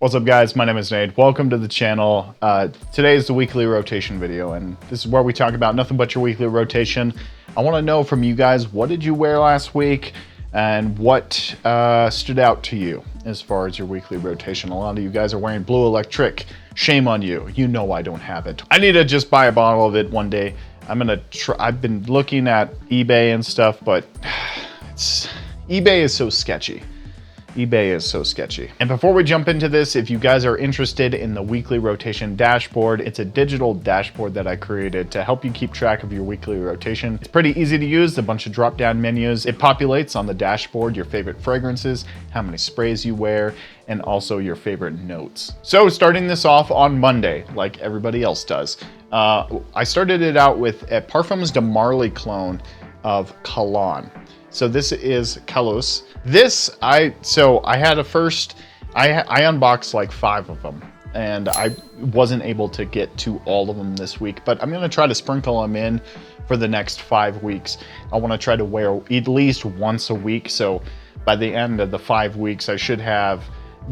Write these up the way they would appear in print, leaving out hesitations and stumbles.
What's up guys, my name is Nate. Welcome to the channel. Today is the weekly rotation video and this is where we talk about nothing but your weekly rotation. I want to know from you guys, what did you wear last week and what stood out to you as far as your weekly rotation? A lot of you guys are wearing blue electric. Shame on you. You know I don't have it. I need to just buy a bottle of it one day. I've been looking at eBay and stuff, but eBay is so sketchy. eBay is so sketchy. And before we jump into this, if you guys are interested in the weekly rotation dashboard, it's a digital dashboard that I created to help you keep track of your weekly rotation. It's pretty easy to use, a bunch of drop-down menus. It populates on the dashboard your favorite fragrances, how many sprays you wear, and also your favorite notes. So starting this off on Monday, like everybody else does, I started it out with a Parfums de Marly clone of Cologne. So this is Cologne. I unboxed like 5 of them and I wasn't able to get to all of them this week, but I'm gonna try to sprinkle them in for the next 5 weeks. I wanna try to wear at least once a week. So by the end of the 5 weeks, I should have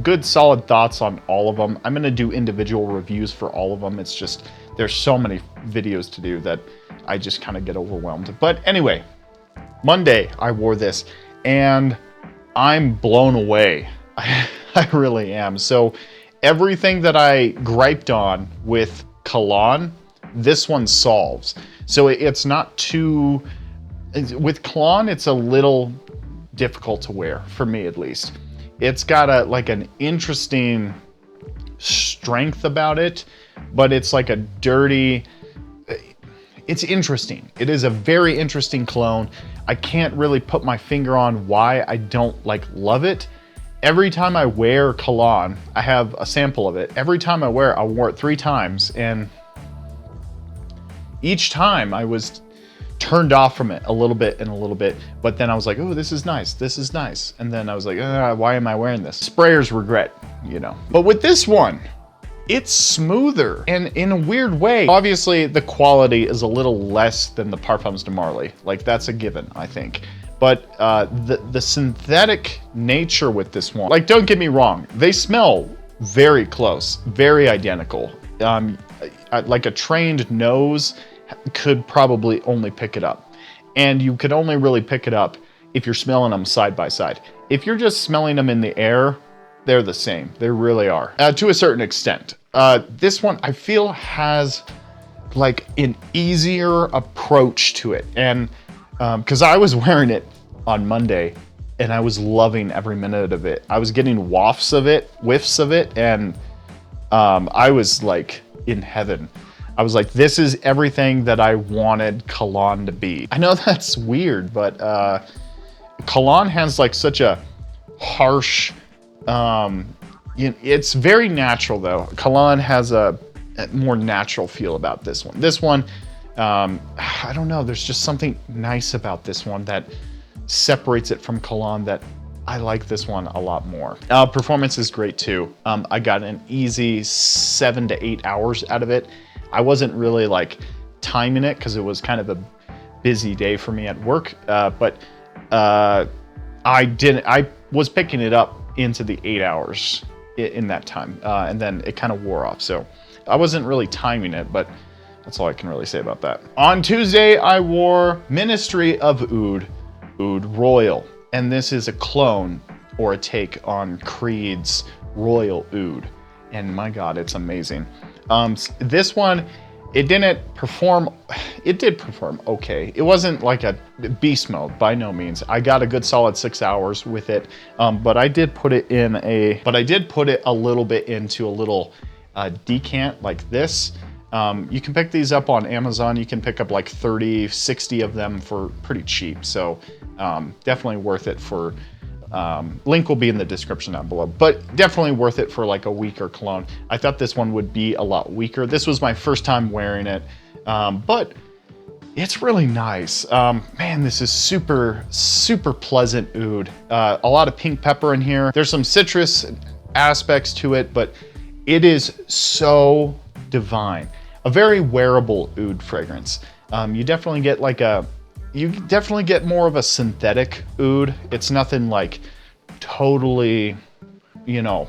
good solid thoughts on all of them. I'm gonna do individual reviews for all of them. It's just, there's so many videos to do that I just kind of get overwhelmed. But anyway, Monday I wore this and I'm blown away. I really am. So everything that I griped on with Cologne, this one solves. So it's not too, with Cologne, it's a little difficult to wear, for me at least. It's got an interesting strength about it, but it's like a dirty, it's interesting. It is a very interesting cologne. I can't really put my finger on why I don't love it. Every time I wear Cologne, I have a sample of it. Every time I wear it, I wore it 3 times, and each time I was turned off from it a little bit and a little bit, but then I was like, oh, this is nice, this is nice. And then I was like, why am I wearing this? Sprayers regret, you know. But with this one, it's smoother and in a weird way. Obviously, the quality is a little less than the Parfums de Marly. Like, that's a given, I think. But the synthetic nature with this one, like, don't get me wrong, they smell very close, very identical. Like a trained nose could probably only pick it up. And you could only really pick it up if you're smelling them side by side. If you're just smelling them in the air, they're the same. They really are, to a certain extent. This one I feel has like an easier approach to it. And because I was wearing it on Monday and I was loving every minute of it. I was getting whiffs of it, and I was like in heaven. I was like, this is everything that I wanted Cologne to be. I know that's weird, but Cologne has like such a harsh, it's very natural though. Cologne has a more natural feel about this one. This one, I don't know, there's just something nice about this one that separates it from Cologne that I like this one a lot more. Performance is great too. I got an easy 7 to 8 hours out of it. I wasn't really like timing it because it was kind of a busy day for me at work, but I was picking it up into the 8 hours in that time, and then it kind of wore off. So I wasn't really timing it, but that's all I can really say about that. On Tuesday, I wore Ministry of Oud Royal, and this is a clone or a take on Creed's Royal Oud, and my God, it's amazing. This one, it did perform okay. It wasn't like a beast mode by no means. I got a good solid 6 hours with it, but I did put it a little bit into a little decant like this. You can pick these up on Amazon. You can pick up like 30, 60 of them for pretty cheap. So definitely worth it for, link will be in the description down below, but definitely worth it for like a weaker cologne. I thought this one would be a lot weaker. This was my first time wearing it, but it's really nice. Man, this is super, super pleasant oud. A lot of pink pepper in here. There's some citrus aspects to it, but it is so divine. A very wearable oud fragrance. You definitely get like you definitely get more of a synthetic oud. It's nothing like totally, you know,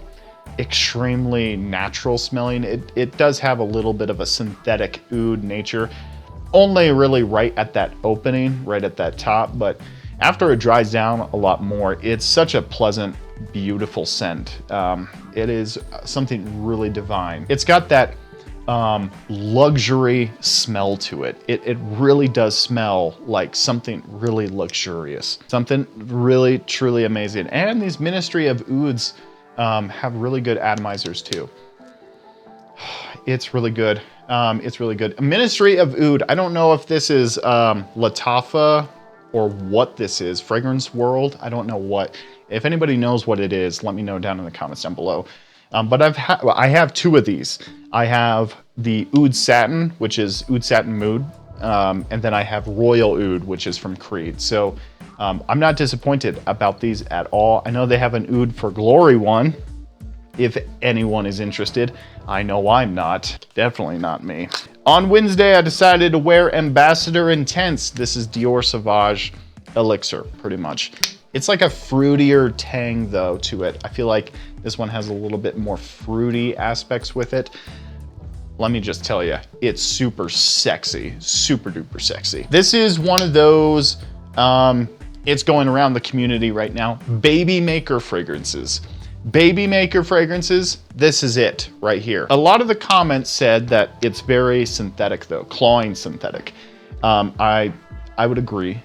extremely natural smelling. It does have a little bit of a synthetic oud nature, only really right at that opening, right at that top. But after it dries down a lot more, it's such a pleasant, beautiful scent. It is something really divine. It's got that luxury smell to it. It really does smell like something really luxurious, something really, truly amazing. And these Ministry of Ouds have really good atomizers too. It's really good. It's really good. Ministry of Oud. I don't know if this is Latafa or what this is. Fragrance World. I don't know what. If anybody knows what it is, let me know down in the comments down below. But I have two of these. I have the Oud Satin, which is Oud Satin Mood, and then I have Royal Oud, which is from Creed. So I'm not disappointed about these at all. I know they have an Oud for Glory one, if anyone is interested. I know I'm not. Definitely not me. On Wednesday, I decided to wear Ambassador Intense. This is Dior Sauvage Elixir, pretty much. It's like a fruitier tang, though, to it. I feel like this one has a little bit more fruity aspects with it. Let me just tell you, it's super sexy, super duper sexy. This is one of those, it's going around the community right now, baby maker fragrances. Baby maker fragrances, this is it right here. A lot of the comments said that it's very synthetic though, clawing synthetic. I would agree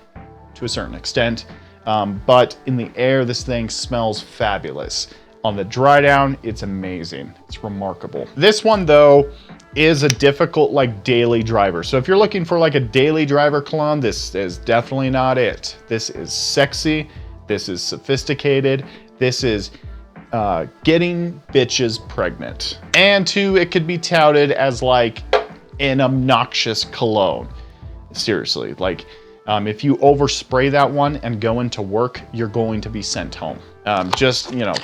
to a certain extent, but in the air, this thing smells fabulous. On the dry down, it's amazing. It's remarkable. This one though is a difficult like daily driver. So if you're looking for like a daily driver cologne, this is definitely not it. This is sexy. This is sophisticated. This is getting bitches pregnant. And two, it could be touted as like an obnoxious cologne. Seriously, like if you overspray that one and go into work, you're going to be sent home. Just, you know,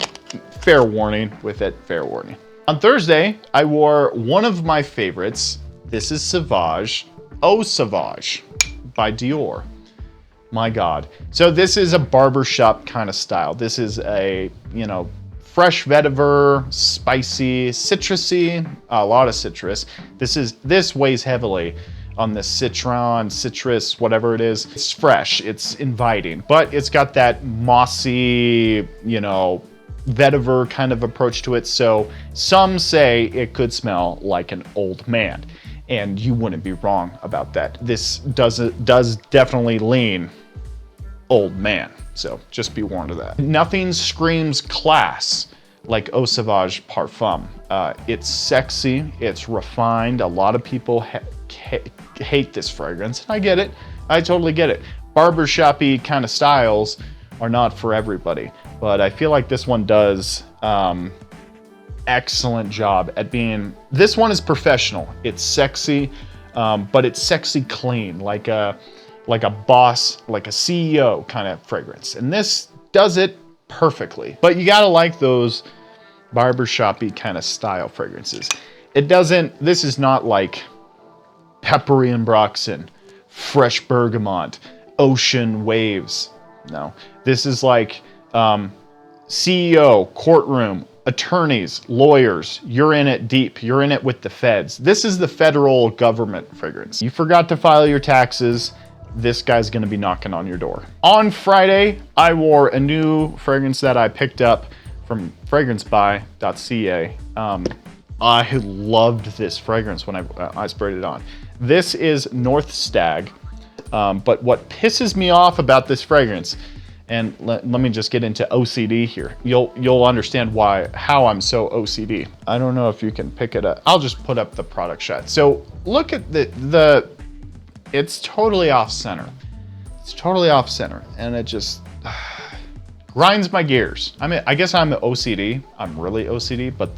fair warning with it, fair warning. On Thursday, I wore one of my favorites. This is Sauvage, Eau Sauvage by Dior. My God. So this is a barbershop kind of style. This is a, you know, fresh vetiver, spicy, citrusy, a lot of citrus. This weighs heavily on the citron, citrus, whatever it is. It's fresh, it's inviting, but it's got that mossy, you know, vetiver kind of approach to it. So some say it could smell like an old man, and you wouldn't be wrong about that. This does definitely lean old man. So just be warned of that. Nothing screams class like Eau Sauvage Parfum. It's sexy, it's refined. A lot of people hate this fragrance. I get it. I totally get it. Barbershop-y kind of styles are not for everybody, but I feel like this one does excellent job at being, this one is professional. It's sexy, but it's sexy clean, like a boss, like a CEO kind of fragrance. And this does it perfectly. But you gotta like those barbershop-y kind of style fragrances. This is not like Peppery and Broxton, Fresh Bergamot, Ocean Waves. No, this is like CEO, courtroom, attorneys, lawyers. You're in it deep. You're in it with the feds. This is the federal government fragrance. You forgot to file your taxes, this guy's gonna be knocking on your door. On Friday, I wore a new fragrance that I picked up from fragrancebuy.ca. I loved this fragrance when I sprayed it on. This is North Stag, but what pisses me off about this fragrance, and let me just get into OCD here. You'll understand how I'm so OCD. I don't know if you can pick it up. I'll just put up the product shot. So look at it's totally off center. It's totally off center, and it just grinds my gears. I mean, I guess I'm OCD. I'm really OCD, but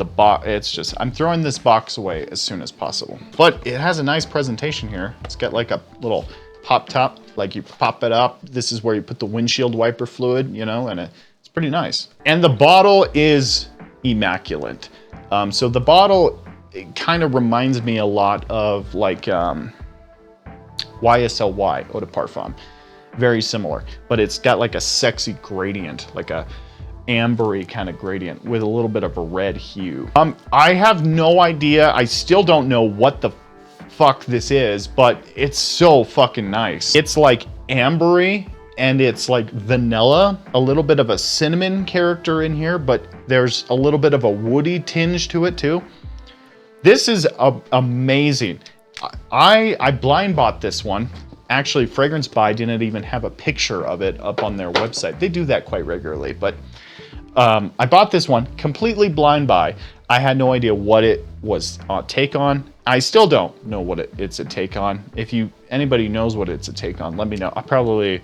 it's just, I'm throwing this box away as soon as possible. But it has a nice presentation here. It's got like a little pop top, like you pop it up. This is where you put the windshield wiper fluid, you know, and it's pretty nice. And the bottle is immaculate. So the bottle, it kind of reminds me a lot of like YSLY, Eau de Parfum. Very similar, but it's got like a sexy gradient, like a ambery kind of gradient with a little bit of a red hue. I have no idea. I still don't know what the fuck this is, but it's so fucking nice. It's like ambery and it's like vanilla, a little bit of a cinnamon character in here, but there's a little bit of a woody tinge to it too. This is amazing. I blind bought this one. Actually, Fragrance Buy didn't even have a picture of it up on their website. They do that quite regularly, but I bought this one completely blind buy. I had no idea what it was take on. I still don't know what it's a take on. If anybody knows what it's a take on, let me know. I probably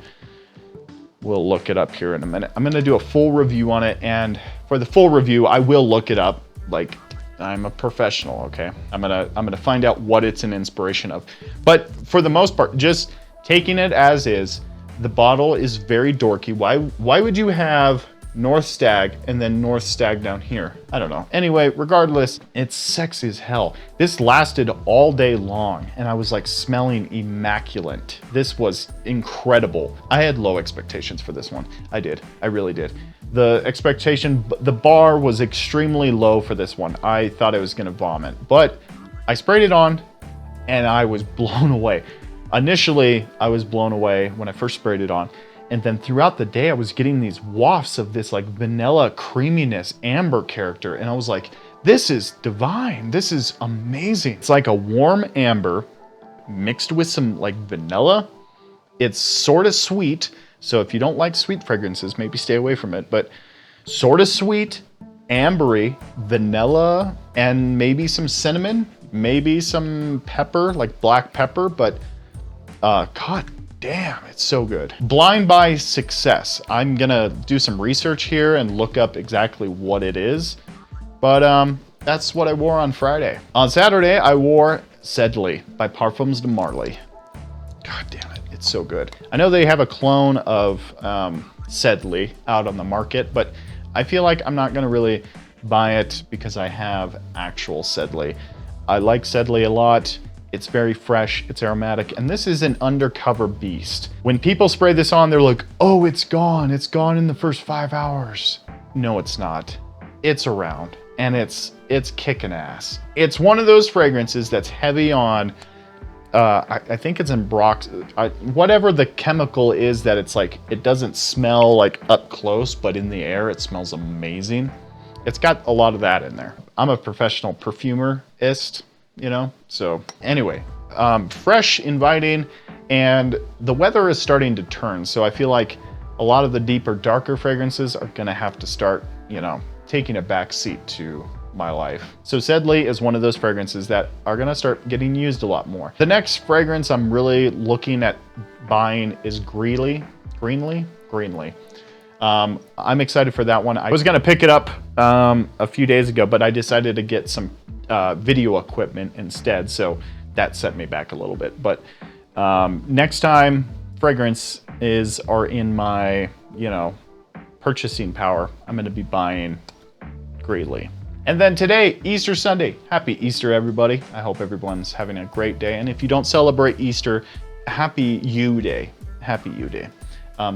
will look it up here in a minute. I'm gonna do a full review on it, and for the full review, I will look it up. Like, I'm a professional, okay? I'm gonna find out what it's an inspiration of. But for the most part, just taking it as is, the bottle is very dorky. Why would you have North Stag and then North Stag down here? I don't know. Anyway, regardless, it's sexy as hell. This lasted all day long and I was like smelling immaculate. This was incredible. I had low expectations for this one. I did. I really did. The bar was extremely low for this one. I thought I was gonna vomit, but I sprayed it on and I was blown away. Initially, I was blown away when I first sprayed it on. And then throughout the day, I was getting these wafts of this like vanilla creaminess, amber character. And I was like, this is divine. This is amazing. It's like a warm amber mixed with some like vanilla. It's sort of sweet. So if you don't like sweet fragrances, maybe stay away from it. But sort of sweet, ambery, vanilla, and maybe some cinnamon, maybe some pepper, like black pepper. But God damn, it's so good. Blind buy success. I'm gonna do some research here and look up exactly what it is. But that's what I wore on Friday. On Saturday, I wore Sedley by Parfums de Marly. God damn it, it's so good. I know they have a clone of Sedley out on the market, but I feel like I'm not gonna really buy it because I have actual Sedley. I like Sedley a lot. It's very fresh, it's aromatic, and this is an undercover beast. When people spray this on, they're like, oh, it's gone in the first 5 hours. No, it's not. It's around, and it's kicking ass. It's one of those fragrances that's heavy on, I think it's in whatever the chemical is that it's like, it doesn't smell like up close, but in the air, it smells amazing. It's got a lot of that in there. I'm a professional perfumerist, you know? So anyway, fresh, inviting, and the weather is starting to turn. So I feel like a lot of the deeper, darker fragrances are gonna have to start, you know, taking a back seat to my life. So Sedley is one of those fragrances that are gonna start getting used a lot more. The next fragrance I'm really looking at buying is Greenly. I'm excited for that one. I was gonna pick it up a few days ago, but I decided to get some video equipment instead, so that set me back a little bit. But next time fragrances are in my, you know, purchasing power, I'm going to be buying Greenly. And then today, Easter Sunday. Happy Easter, everybody. I hope everyone's having a great day. And if you don't celebrate Easter, happy You Day. Happy You Day.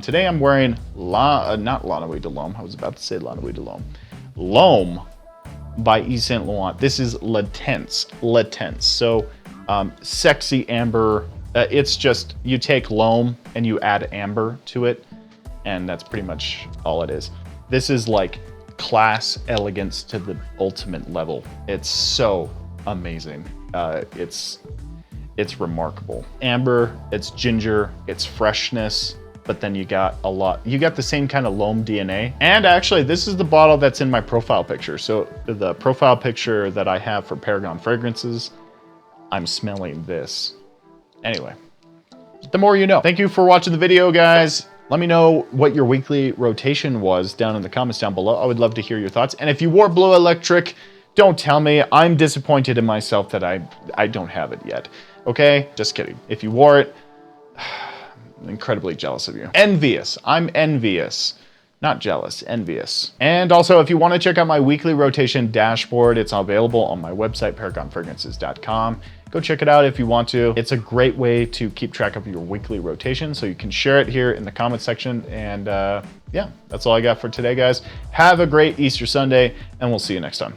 Today I'm wearing not La Nuit de l'Homme. I was about to say La Nuit de l'Homme. L'Homme by Yves Saint Laurent. This is L'Tense. So sexy amber. It's just, you take L'Homme and you add amber to it, and that's pretty much all it is. This is like class elegance to the ultimate level. It's so amazing. It's remarkable. Amber, it's ginger, it's freshness, but then you got the same kind of L'Homme DNA. And actually, this is the bottle that's in my profile picture. So the profile picture that I have for Paragon Fragrances, I'm smelling this. Anyway, the more you know. Thank you for watching the video, guys. Let me know what your weekly rotation was down in the comments down below. I would love to hear your thoughts. And if you wore Blue Electric, don't tell me. I'm disappointed in myself that I don't have it yet. Okay? Just kidding. If you wore it, I'm incredibly jealous of you. Envious. I'm envious. Not jealous, envious. And also, if you want to check out my weekly rotation dashboard, it's available on my website, paragonfragrances.com. Go check it out if you want to. It's a great way to keep track of your weekly rotation, so you can share it here in the comment section. And yeah, that's all I got for today, guys. Have a great Easter Sunday, and we'll see you next time.